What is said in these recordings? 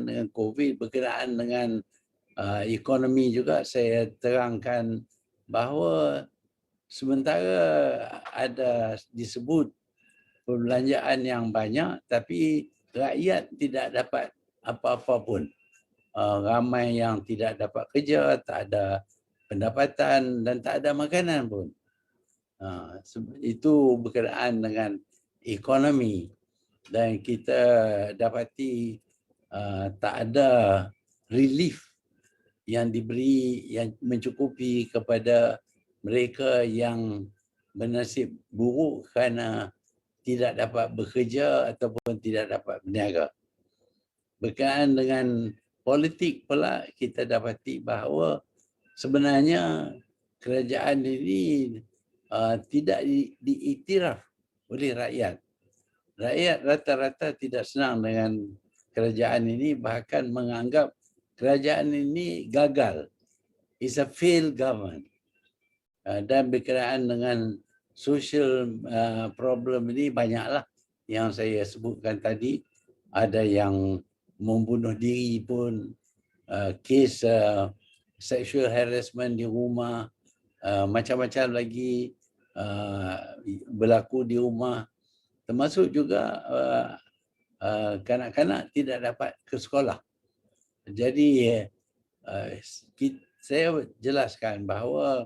berkenaan dengan COVID, berkenaan dengan ekonomi juga, saya terangkan bahawa sementara ada disebut perbelanjaan yang banyak, tapi rakyat tidak dapat apa-apa pun. Ramai yang tidak dapat kerja, tak ada pendapatan dan tak ada makanan pun. Itu berkenaan dengan ekonomi, dan kita dapati tak ada relief yang diberi yang mencukupi kepada mereka yang bernasib buruk kerana tidak dapat bekerja ataupun tidak dapat berniaga. Berkenaan dengan politik pula, kita dapati bahawa sebenarnya kerajaan ini tidak diiktiraf oleh rakyat. Rakyat rata-rata tidak senang dengan kerajaan ini, bahkan menganggap kerajaan ini gagal. It's a failed government. Dan berkenaan dengan social problem ini banyaklah yang saya sebutkan tadi. Ada yang membunuh diri pun, kes sexual harassment di rumah, macam-macam lagi berlaku di rumah. Termasuk juga kanak-kanak tidak dapat ke sekolah. Jadi saya jelaskan bahawa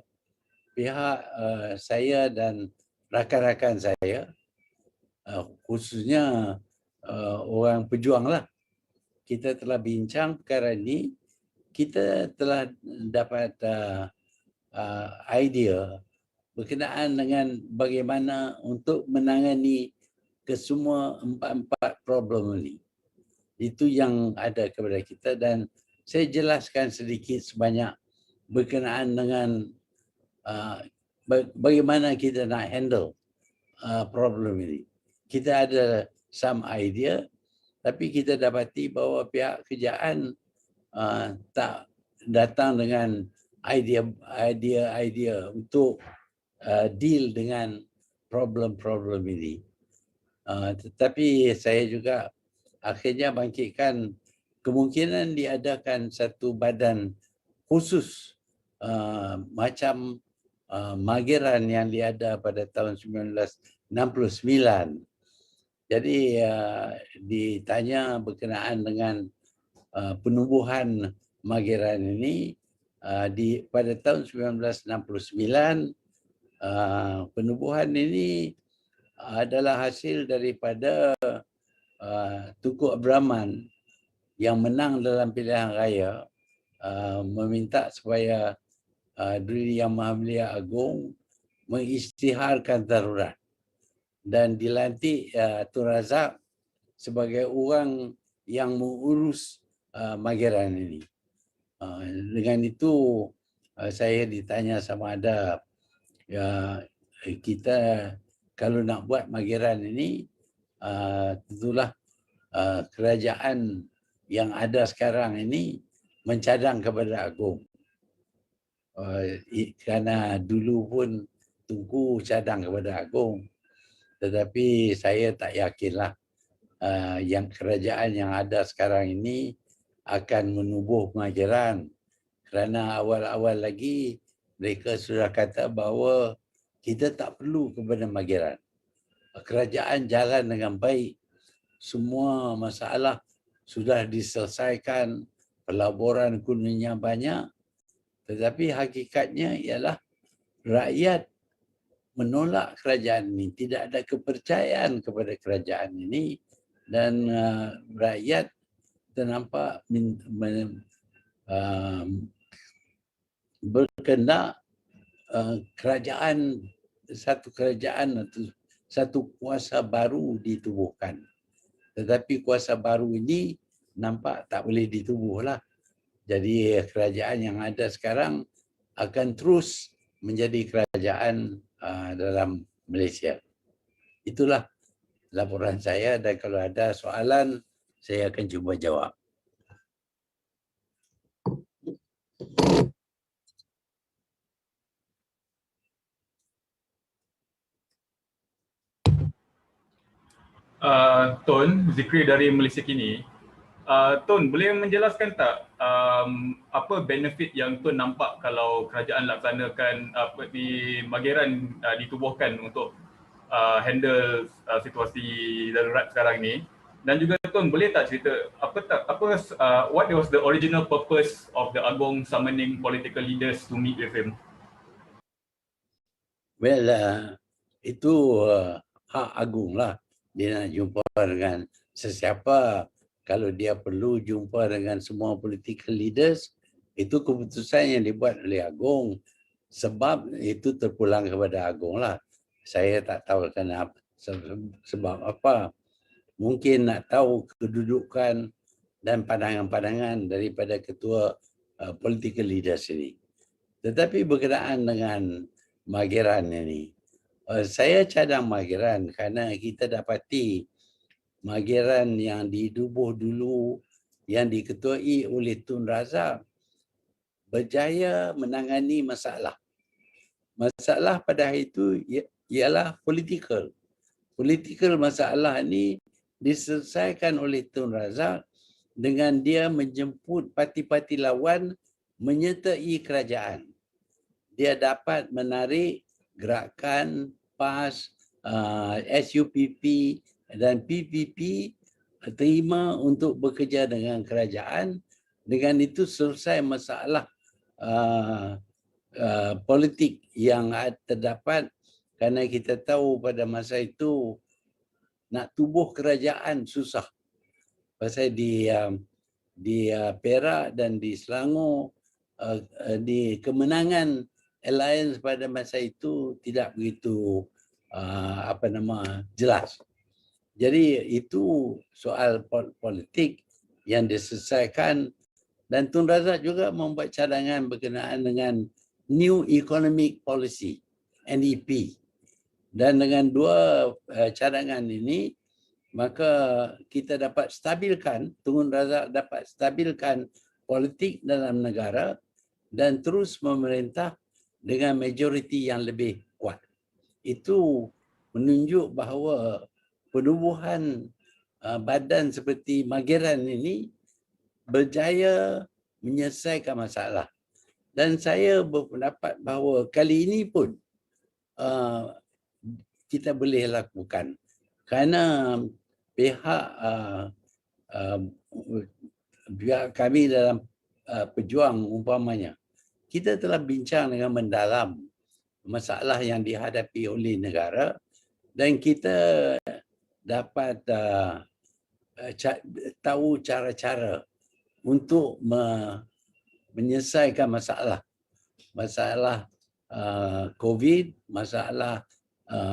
pihak saya dan rakan-rakan saya, khususnya orang pejuang lah, kita telah bincang perkara ini. Kita telah dapat idea berkenaan dengan bagaimana untuk menangani kesemua empat-empat problem ini. Itu yang ada kepada kita, dan saya jelaskan sedikit sebanyak berkenaan dengan bagaimana kita nak handle problem ini. Kita ada some idea, tapi kita dapati bahawa pihak kerajaan tak datang dengan idea untuk deal dengan problem-problem ini. Tetapi saya juga akhirnya bangkitkan kemungkinan diadakan satu badan khusus macam Mageran yang diada pada tahun 1969. Jadi ditanya berkenaan dengan penubuhan Mageran ini pada tahun 1969. Penubuhan ini adalah hasil daripada Tunku Abraman yang menang dalam pilihan raya, meminta supaya Duli Yang Maha Mulia Agong mengisytiharkan darurat, dan dilantik Tun Razak sebagai orang yang mengurus Mageran ini. Dengan itu saya ditanya sama ada kita kalau nak buat Mageran ini, tentulah kerajaan yang ada sekarang ini mencadang kepada Agong. Kerana dulu pun Tunku cadang kepada Agong, tetapi saya tak yakinlah yang kerajaan yang ada sekarang ini akan menubuh Mageran, kerana awal-awal lagi mereka sudah kata bahawa kita tak perlu kepada Mageran. Kerajaan jalan dengan baik, semua masalah sudah diselesaikan, pelaburan kuningnya banyak, tetapi hakikatnya ialah rakyat menolak kerajaan ini, tidak ada kepercayaan kepada kerajaan ini, dan rakyat ternampak berkendak satu kerajaan atau satu kuasa baru ditubuhkan. Tetapi kuasa baru ini nampak tak boleh ditubuhlah. Jadi kerajaan yang ada sekarang akan terus menjadi kerajaan dalam Malaysia. Itulah laporan saya, dan kalau ada soalan saya akan cuba jawab. Tun Zikri dari Malaysia Kini, Tun, boleh menjelaskan tak apa benefit yang Tun nampak kalau kerajaan laksanakan di Mageran ditubuhkan untuk handle situasi darurat sekarang ni? Dan juga Tun, boleh tak cerita what was the original purpose of the Agong summoning political leaders to meet with him? Well, itu hak agung lah. Dia nak jumpa dengan sesiapa. Kalau dia perlu jumpa dengan semua political leaders, itu keputusan yang dibuat oleh Agong. Sebab itu terpulang kepada Agong lah. Saya tak tahu kenapa, sebab apa. Mungkin nak tahu kedudukan dan pandangan-pandangan daripada ketua political leaders ini. Tetapi berkenaan dengan Mageran ini, saya cadang Mageran kerana kita dapati Mageran yang didubuh dulu, yang diketuai oleh Tun Razak, berjaya menangani masalah. Masalah pada hari itu ialah politikal. Politikal masalah ini diselesaikan oleh Tun Razak dengan dia menjemput parti-parti lawan menyertai kerajaan. Dia dapat menarik gerakan PAS, SUPP dan PPP terima untuk bekerja dengan kerajaan. Dengan itu selesai masalah politik yang terdapat, kerana kita tahu pada masa itu nak tubuh kerajaan susah. Pasal di Perak dan di Selangor, di kemenangan alliance pada masa itu tidak begitu jelas. Jadi itu soal politik yang diselesaikan, dan Tun Razak juga membuat cadangan berkenaan dengan New Economic Policy, NEP. Dan dengan dua cadangan ini, maka kita dapat stabilkan, Tun Razak dapat stabilkan politik dalam negara dan terus memerintah dengan majoriti yang lebih kuat. Itu menunjuk bahawa penubuhan badan seperti Mageran ini berjaya menyelesaikan masalah. Dan saya berpendapat bahawa kali ini pun kita boleh lakukan. Kerana pihak kami dalam pejuang umpamanya, kita telah bincang dengan mendalam masalah yang dihadapi oleh negara, dan kita dapat tahu cara-cara untuk menyelesaikan masalah COVID, masalah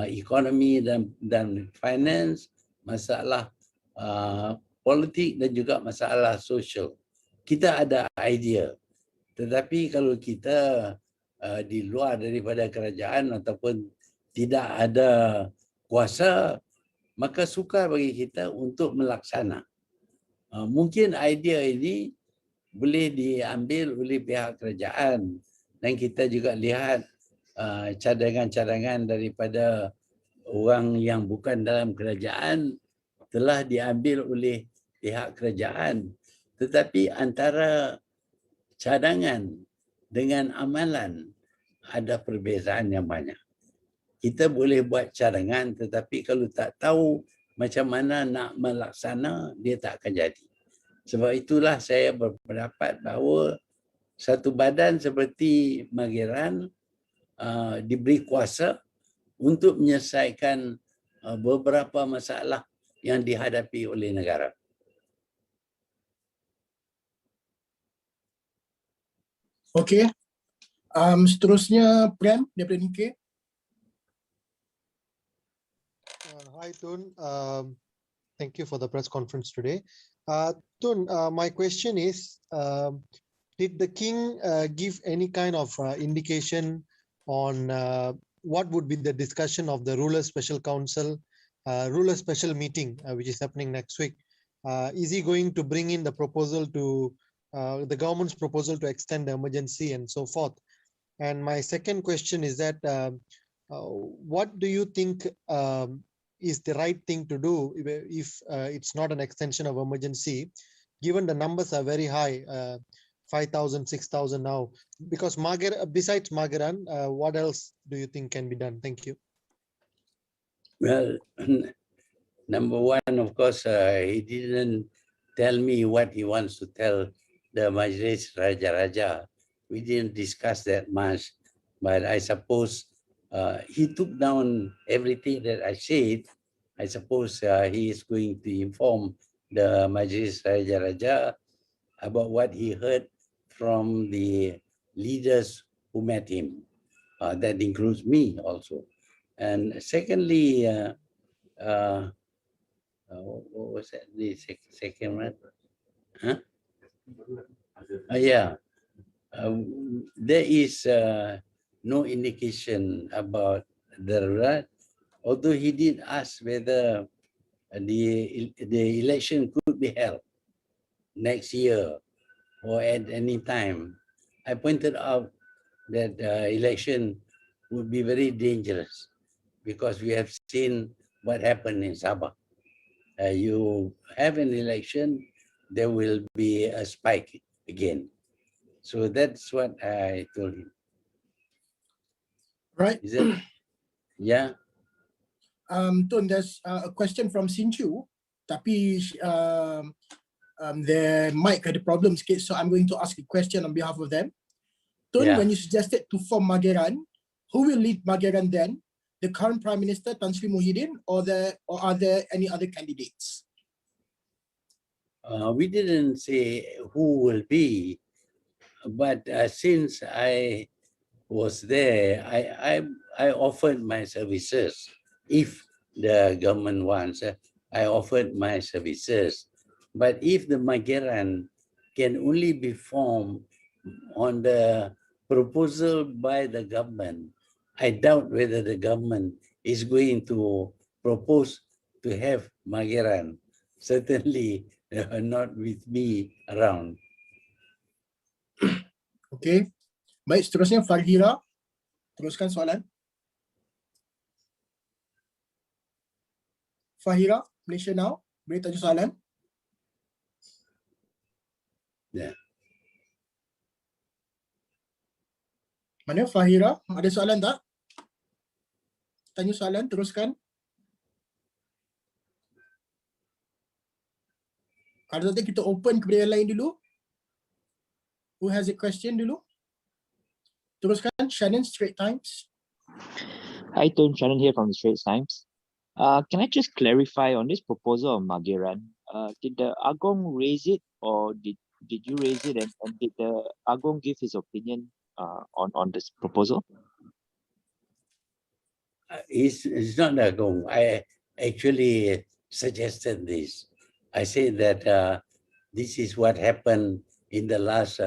ekonomi dan finance, masalah politik dan juga masalah sosial. Kita ada idea, tetapi kalau kita di luar daripada kerajaan ataupun tidak ada kuasa, maka sukar bagi kita untuk melaksana. Mungkin idea ini boleh diambil oleh pihak kerajaan, dan kita juga lihat cadangan-cadangan daripada orang yang bukan dalam kerajaan telah diambil oleh pihak kerajaan. Tetapi antara cadangan dengan amalan ada perbezaan yang banyak. Kita boleh buat cadangan, tetapi kalau tak tahu macam mana nak melaksana, dia tak akan jadi. Sebab itulah saya berpendapat bahawa satu badan seperti Mageran diberi kuasa untuk menyelesaikan beberapa masalah yang dihadapi oleh negara. Okey. Seterusnya Prem daripada UK. Hi Tun, thank you for the press conference today. Tun, my question is, did the king give any kind of indication on what would be the discussion of the ruler special council, ruler special meeting, which is happening next week? Is he going to bring in the proposal to the government's proposal to extend the emergency and so forth? And my second question is that what do you think is the right thing to do if it's not an extension of emergency? given the numbers are very high, 5,000, 6,000 now, because besides Magaran, what else do you think can be done? Thank you. Well, number one, of course, he didn't tell me what he wants to tell the Majlis Raja. We didn't discuss that much, but I suppose he took down everything that I said. I suppose he is going to inform the Majlis Raja about what he heard from the leaders who met him. That includes me also. And secondly, what was that? The second one? Huh? Yeah. There is no indication about the right, although he did ask whether the election could be held next year or at any time. I pointed out that election would be very dangerous because we have seen what happened in Sabah. You have an election, there will be a spike again. So that's what I told him. Right. Is it? Yeah. Tun, there's a question from Sinchu, tapi their mic had a problem sikit, so I'm going to ask a question on behalf of them. Tun, Yeah. when you suggested to form Magaran, who will lead Magaran then? The current Prime Minister, Tan Sri Muhyiddin, or are there any other candidates? We didn't say who will be, but since I was there, I offered my services. If the government wants, I offered my services. But if the Magaran can only be formed on the proposal by the government, I doubt whether the government is going to propose to have Magaran. Certainly not with me around. Okay. Baik, seterusnya Farhira. Teruskan soalan. Fahira, Malaysia Now. Boleh tajuk soalan? Yeah. Mana Fahira? Ada soalan tak? Tanya soalan, teruskan. Kalau tak, kita open kepada yang lain dulu. Who has a question dulu? Teruskan, Shannon, Straits Times. Hi, Tun. Shannon here from the Straits Times. Can I just clarify on this proposal of Magaran? Did the Agong raise it, or did you raise it, and did the Agong give his opinion on this proposal? It's not Agong. I actually suggested this. I said that this is what happened in the last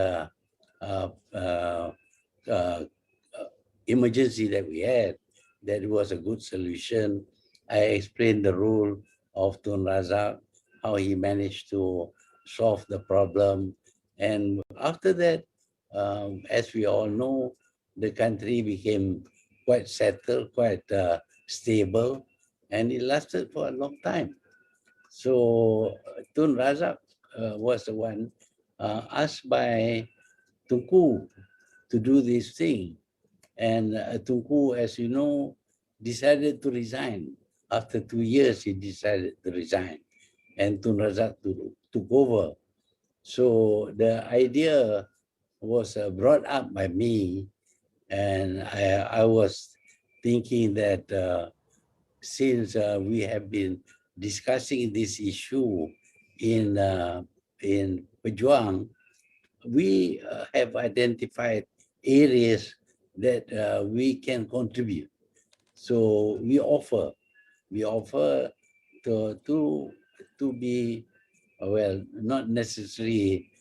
emergency that we had. That was a good solution. I explained the role of Tun Razak, how he managed to solve the problem. And after that, as we all know, the country became quite settled, quite stable, and it lasted for a long time. So Tun Razak was the one asked by Tunku to do this thing. And Tunku, as you know, decided to resign. After 2 years, he decided to resign. And Tun Razak took over. So the idea was brought up by me. And I was thinking that since we have been discussing this issue in Pejuang, we have identified areas that we can contribute. So we offer to be, well, not necessarily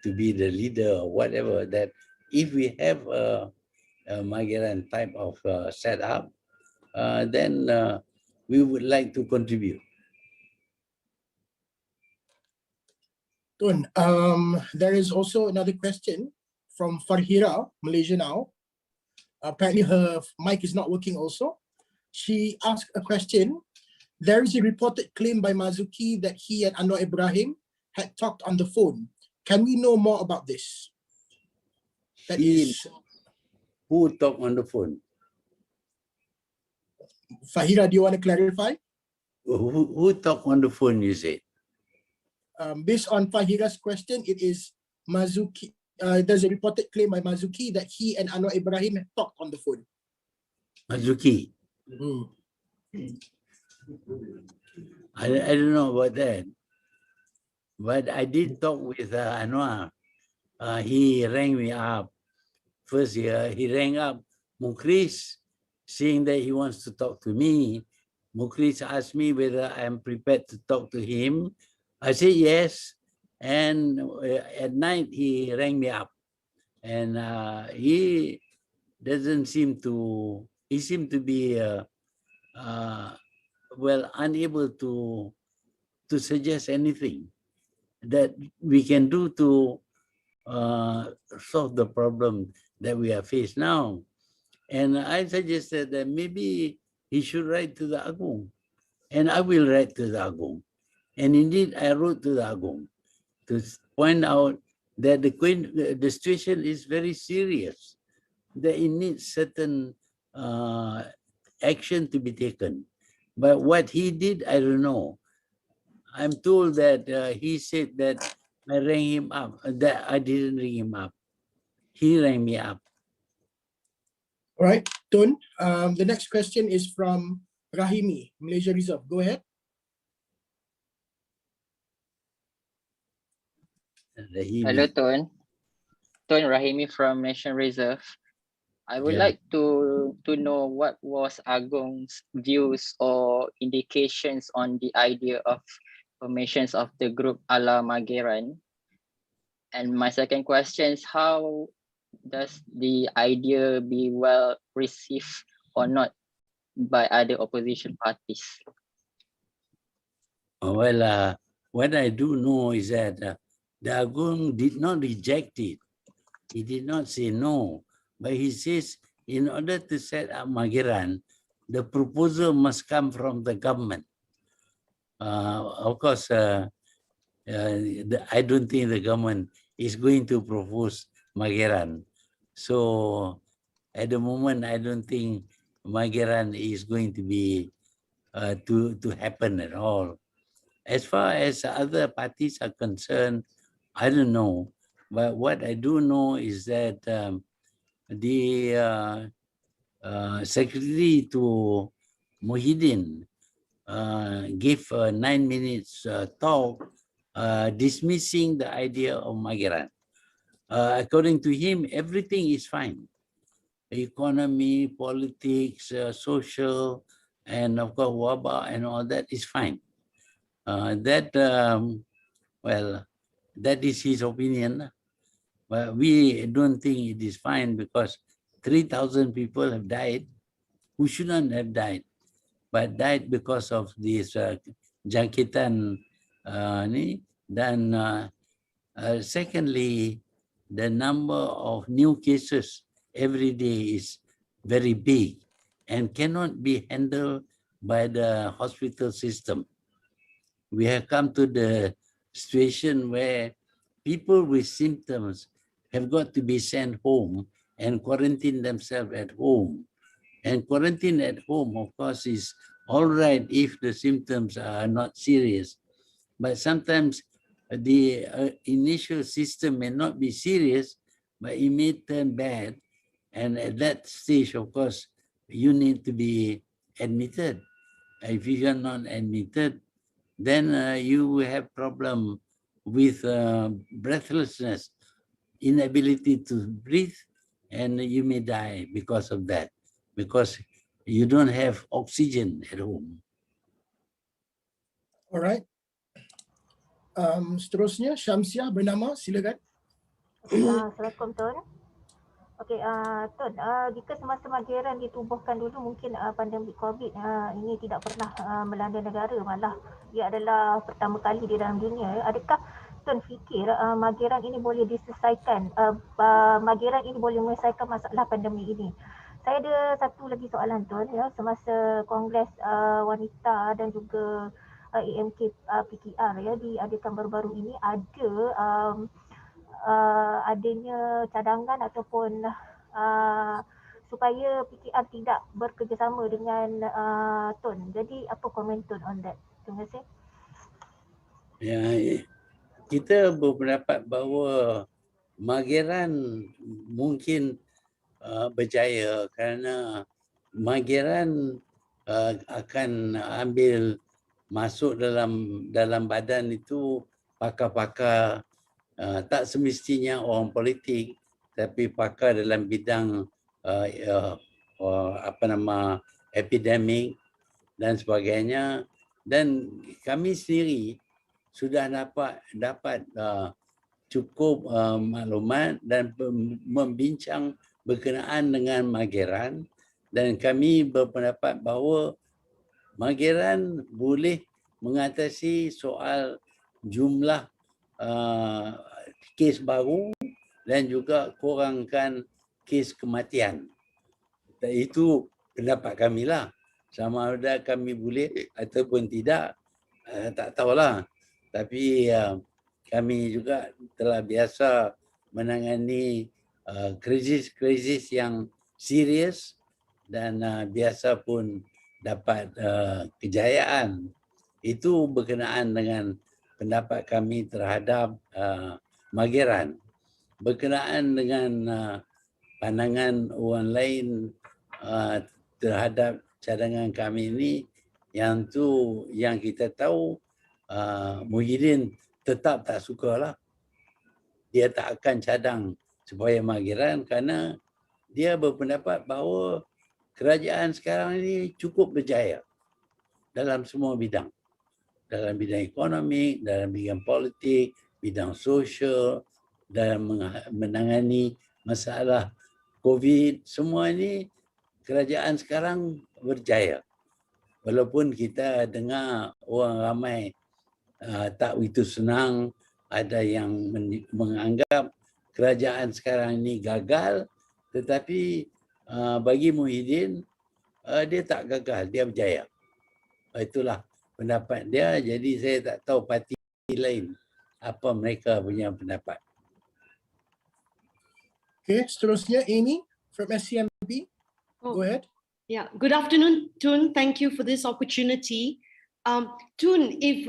to be the leader or whatever, that if we have a Magaran type of setup, then we would like to contribute. Tun, there is also another question from Farhira, Malaysia Now. Apparently her mic is not working also. She asked a question. There is a reported claim by Mazuki that he and Anwar Ibrahim had talked on the phone. Can we know more about this? That is, Who talked on the phone? Fahira, do you want to clarify? Who talked on the phone, you said? Based on Fahira's question, it is Mazuki. There's a reported claim by Mazuki that he and Anwar Ibrahim had talked on the phone. Mazuki. I don't know about that. But I did talk with Anwar. He rang me up. First, he rang up Mukris, saying that he wants to talk to me. Mukris asked me whether I'm prepared to talk to him. I said yes. And at night, he rang me up. And he doesn't seem to, he seemed to be, well, unable to suggest anything that we can do to solve the problem that we are faced now. And I suggested that maybe he should write to the Agong. And I will write to the Agong. And indeed, I wrote to the Agong to point out that the situation is very serious, that it needs certain action to be taken. But what he did, I don't know. I'm told that he said that I rang him up, that I didn't ring him up. He rang me up. All right, Tun. The next question is from Rahimi, Malaysia Reserve. Go ahead. Hello, Tun. Tun Rahimi from Nation Reserve. I would like to know what was Agong's views or indications on the idea of formations of the group ala Mageran. And my second question is, how does the idea be well received or not by other opposition parties? Well, what I do know is that the Agong did not reject it. He did not say no, but he says in order to set up Mageran, the proposal must come from the government. Of course, I don't think the government is going to propose Mageran. So at the moment, I don't think Mageran is going to be to happen at all. As far as other parties are concerned, I don't know. But what I do know is that the secretary to Muhyiddin gave a 9 minutes talk dismissing the idea of Mageran. According to him, everything is fine. Economy, politics, social, and of course, wabah and all that is fine. Well, that is his opinion. But we don't think it is fine because 3,000 people have died who shouldn't have died, but died because of this jangkitan ni. Then secondly, the number of new cases every day is very big and cannot be handled by the hospital system. We have come to the situation where people with symptoms have got to be sent home and quarantine themselves at home. And quarantine at home, of course, is all right if the symptoms are not serious. But sometimes the initial system may not be serious, but it may turn bad. And at that stage, of course, you need to be admitted. If you are not admitted, then you will have problem with breathlessness, inability to breathe, and you may die because of that, because you don't have oxygen at home. All right. Seterusnya, Syamsiah bernama, silakan. Assalamualaikum Tun. Okey, Tun, jika semasa Mageran ditubuhkan dulu mungkin pandemik COVID ini tidak pernah melanda negara, malah ia adalah pertama kali di dalam dunia. Adakah Tun fikir Mageran ini boleh diselesaikan, Mageran ini boleh menyelesaikan masalah pandemik ini? Saya ada satu lagi soalan Tun, ya, semasa Kongres Wanita dan juga AMK PKR ya diadakan baru-baru ini ada adanya cadangan ataupun supaya PKR tidak bekerjasama dengan Tun. Jadi apa komen Tun on that? Terima kasih. Ya, kita berpendapat bahawa Mageran mungkin berjaya kerana Mageran akan ambil masuk dalam badan itu pakar-pakar tak semestinya orang politik tapi pakar dalam bidang epidemik dan sebagainya, dan kami sendiri sudah dapat cukup maklumat dan membincang berkenaan dengan Mageran, dan kami berpendapat bahawa Mageran boleh mengatasi soal jumlah kes baru dan juga kurangkan kes kematian. Itu pendapat kami lah. Sama ada kami boleh ataupun tidak, tak tahulah. Tapi kami juga telah biasa menangani krisis yang serius dan biasa pun dapat kejayaan. Itu berkenaan dengan pendapat kami terhadap Mageran. Berkenaan dengan pandangan orang lain terhadap cadangan kami ini, yang kita tahu Muhyiddin tetap tak sukalah. Dia tak akan cadang supaya Mageran kerana dia berpendapat bahawa kerajaan sekarang ini cukup berjaya dalam semua bidang. Dalam bidang ekonomi, dalam bidang politik, bidang sosial, dalam menangani masalah COVID, semua ini kerajaan sekarang berjaya. Walaupun kita dengar orang ramai tak begitu senang, ada yang menganggap kerajaan sekarang ini gagal, tetapi bagi Muhyiddin, dia tak gagal, dia berjaya. Itulah pendapat dia, jadi saya tak tahu parti lain apa mereka punya pendapat. Okay, seterusnya Amy from SCMP. Go ahead. Yeah, good afternoon, Tun. Thank you for this opportunity. Tun, if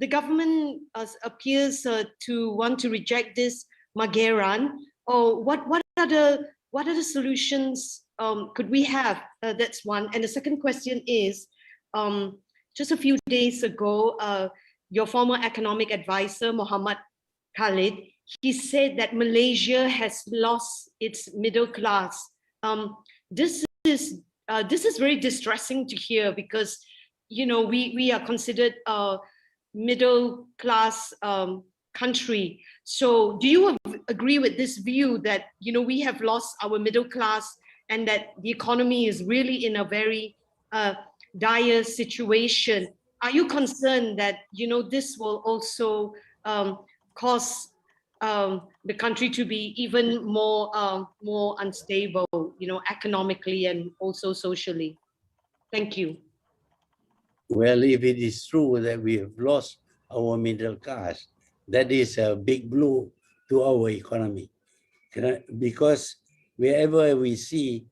the government appears to want to reject this Mageran, what are the solutions could we have? That's one. And the second question is, just a few days ago, your former economic advisor, Muhammad Khalid, he said that Malaysia has lost its middle class. This is very distressing to hear because, you know, we are considered a middle class country. So do you agree with this view that, you know, we have lost our middle class and that the economy is really in a very dire situation? Are you concerned that, you know, this will also cause the country to be even more unstable, you know, economically and also socially? Thank you. Well, if it is true that we have lost our middle class, that is a big blow to our economy. Because wherever we see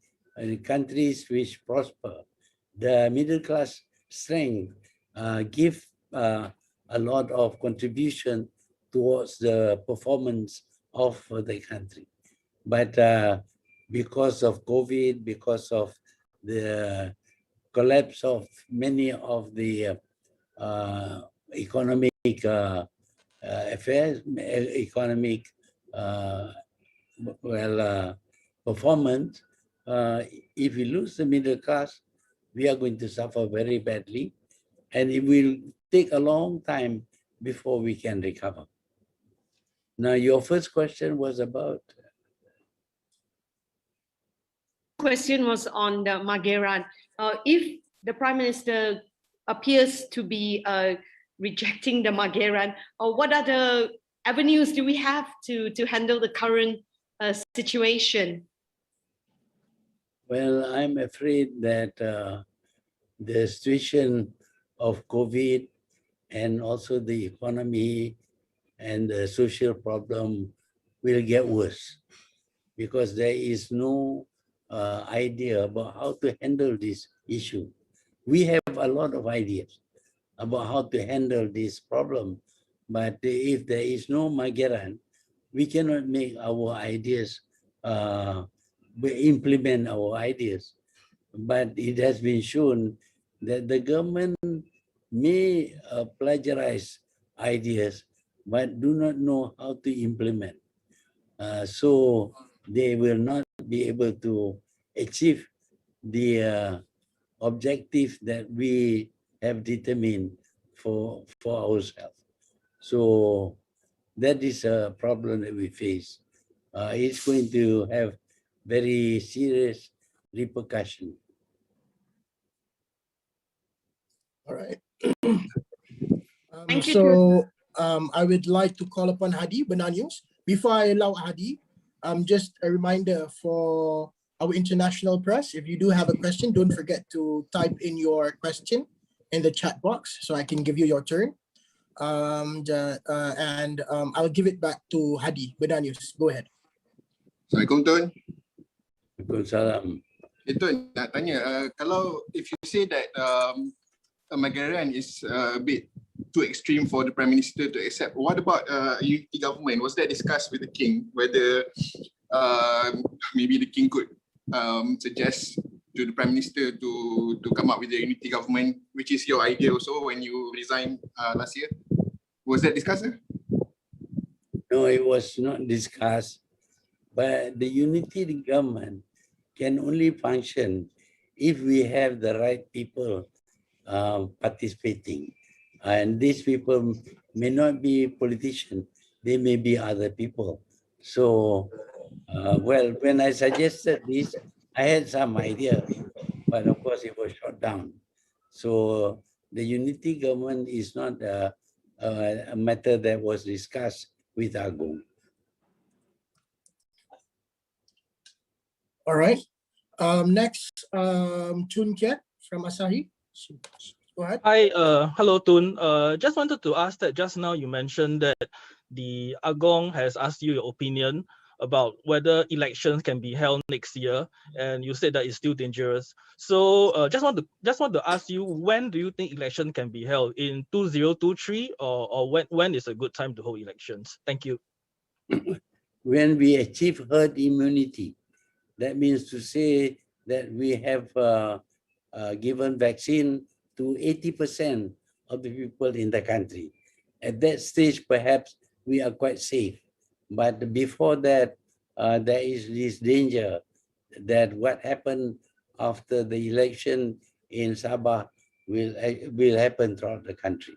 countries which prosper, the middle class strength give a lot of contribution towards the performance of the country. But because of COVID, because of the collapse of many of the economic affairs, economic performance, if we lose the middle class, we are going to suffer very badly, and it will take a long time before we can recover. Now, your first question was about? Question was on the Mageran. If the Prime Minister appears to be rejecting the Mageran, what other avenues do we have to handle the current situation? Well, I'm afraid that the situation of COVID and also the economy and the social problem will get worse because there is no idea about how to handle this issue. We have a lot of ideas about how to handle this problem, but if there is no Magyaran, we cannot make our ideas, implement our ideas. But it has been shown that the government may plagiarize ideas, but do not know how to implement. So they will not be able to achieve the objective that we have determined for ourselves. So that is a problem that we face. It's going to have very serious repercussion. All right. Thank you, So I would like to call upon Hadi Benanius. Before I allow Hadi, just a reminder for our international press, if you do have a question, don't forget to type in your question in the chat box so I can give you your turn. I'll give it back to Hadi Benanius. Go ahead. Assalamualaikum Tun. Waalaikumsalam. Tun, nak tanya, kalau if you say that a Magyaran is a bit too extreme for the Prime Minister to accept, what about unity government? Was that discussed with the King, whether maybe the King could suggest to the Prime Minister to come up with a unity government, which is your idea also when you resigned last year? Was that discussed? No, it was not discussed. But the unity government can only function if we have the right people participating. And these people may not be politicians, they may be other people. So, well, when I suggested this, I had some idea, but of course it was shot down. So the unity government is not a matter that was discussed with Agong. All right. Next, Chun Kiat from Asahi. Go ahead. Hi, hello Tun. Just wanted to ask that just now you mentioned that the Agong has asked you your opinion about whether elections can be held next year, and you said that it's still dangerous. So just want to ask you, when do you think election can be held? In 2023, or when is a good time to hold elections? Thank you. When we achieve herd immunity, that means to say that we have given vaccine to 80% of the people in the country. At that stage, perhaps we are quite safe. But before that, there is this danger that what happened after the election in Sabah will happen throughout the country.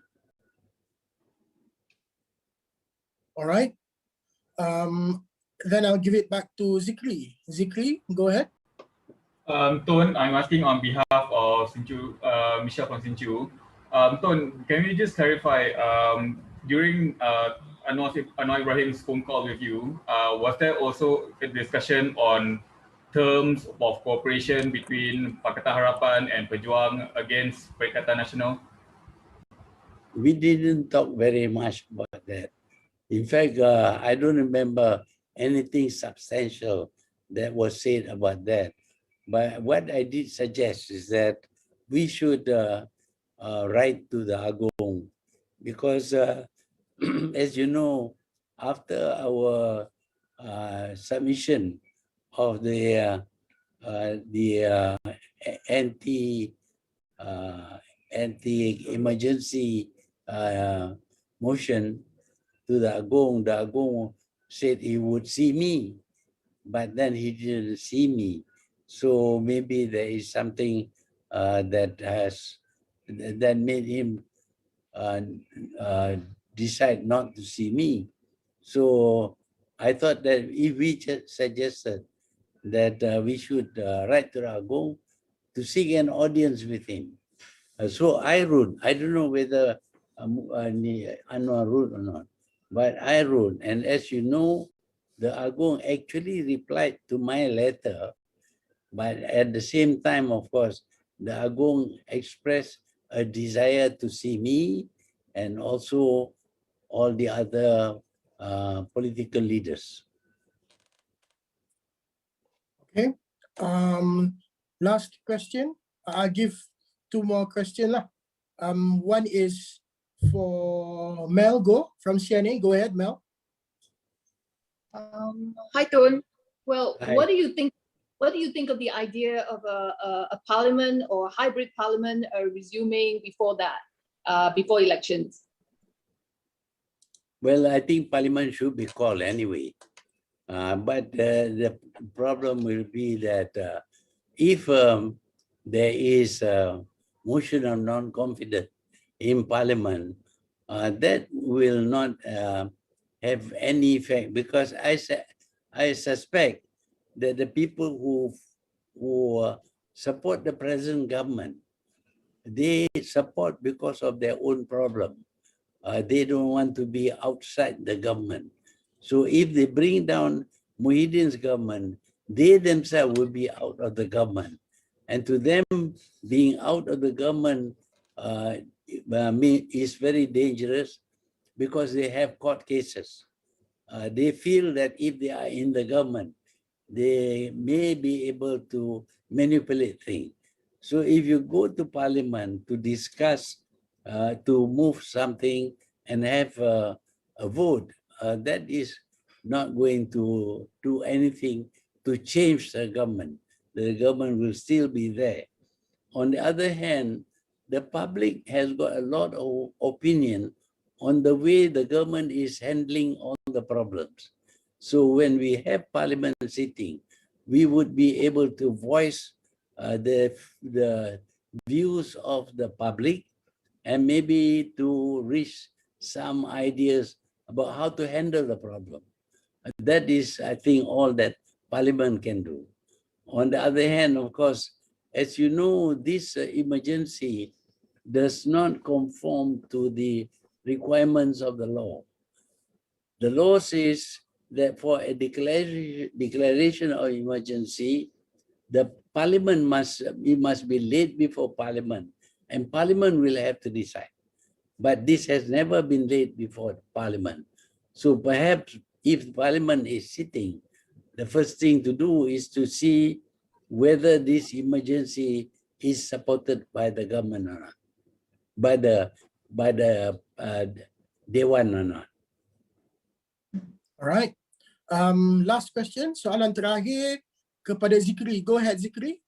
All right. Then I'll give it back to Zikri. Zikri, go ahead. Tun, I'm asking on behalf of Sinchu, Michelle from Sinchu. Tun, can you just clarify, during Anwar Ibrahim's phone call with you, was there also a discussion on terms of cooperation between Pakatan Harapan and Pejuang against Perikatan Nasional? We didn't talk very much about that. In fact, I don't remember anything substantial that was said about that. But what I did suggest is that we should write to the Agong, because as you know, after our submission of the anti-emergency motion to the Agong said he would see me, but then he didn't see me. So maybe there is something that made him decide not to see me. So I thought that if we just suggested that we should write to Agong to seek an audience with him. So I wrote. I don't know whether Anwar wrote or not, but I wrote. And as you know, the Agong actually replied to my letter, but at the same time, of course, the Agong expressed a desire to see me and also all the other political leaders. Okay. Last question. I'll give two more questions lah. One is for Mel Go from CNA. Go ahead, Mel. Hi, Tun. Well, Hi. what do you think? What do you think of the idea of a parliament or a hybrid parliament resuming before that, before elections? Well, I think parliament should be called anyway. But the problem will be that if there is a motion of non-confidence in parliament, that will not have any effect, because I suspect that the people who support the present government, they support because of their own problem. They don't want to be outside the government. So if they bring down Muhyiddin's government, they themselves will be out of the government. And to them, being out of the government is very dangerous, because they have court cases. They feel that if they are in the government, they may be able to manipulate things. So if you go to parliament to discuss, to move something and have a vote, that is not going to do anything to change the government. The government will still be there. On the other hand, the public has got a lot of opinion on the way the government is handling all the problems. So when we have parliament sitting, we would be able to voice the views of the public, and maybe to reach some ideas about how to handle the problem. That is, I think, all that parliament can do. On the other hand, of course, as you know, this emergency does not conform to the requirements of the law. The law says that for a declaration of emergency, the parliament must be laid before parliament, and parliament will have to decide. But this has never been laid before parliament. So perhaps if parliament is sitting, the first thing to do is to see whether this emergency is supported by the government or not, by the Dewan or not. All right. Last question. Soalan terakhir kepada Zikri. Go ahead, Zikri.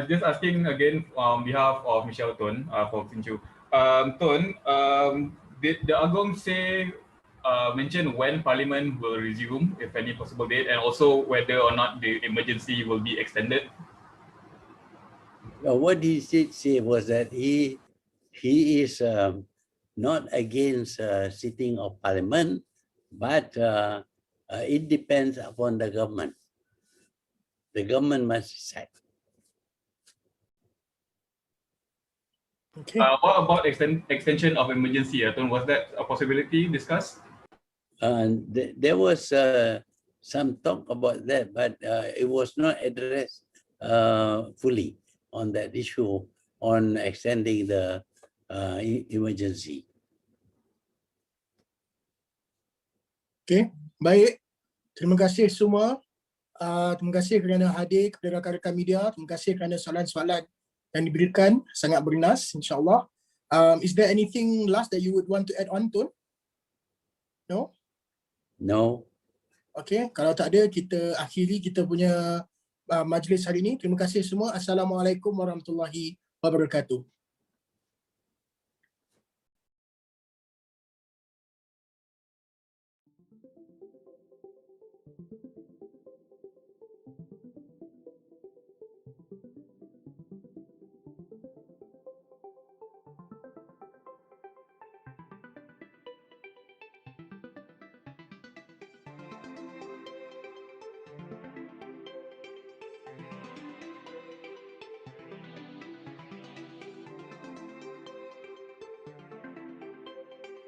Just asking again on behalf of Michelle Tun for Finchu. Tun, did the Agong say mention when Parliament will resume, if any possible date, and also whether or not the emergency will be extended? What he did say was that he is not against sitting of Parliament, but it depends upon the government. The government must decide. Okay. What about extension of emergency? Was that a possibility discussed? There was some talk about that, but it was not addressed fully on that issue on extending the emergency. Okay, baik. Terima kasih semua. Terima kasih kerana hadir, kepada rakan-rakan media. Terima kasih kerana soalan-soalan yang diberikan, sangat bernas, insyaAllah. Is there anything last that you would want to add on, Tun? No? No. Okay, kalau tak ada, kita akhiri kita punya majlis hari ini. Terima kasih semua. Assalamualaikum warahmatullahi wabarakatuh.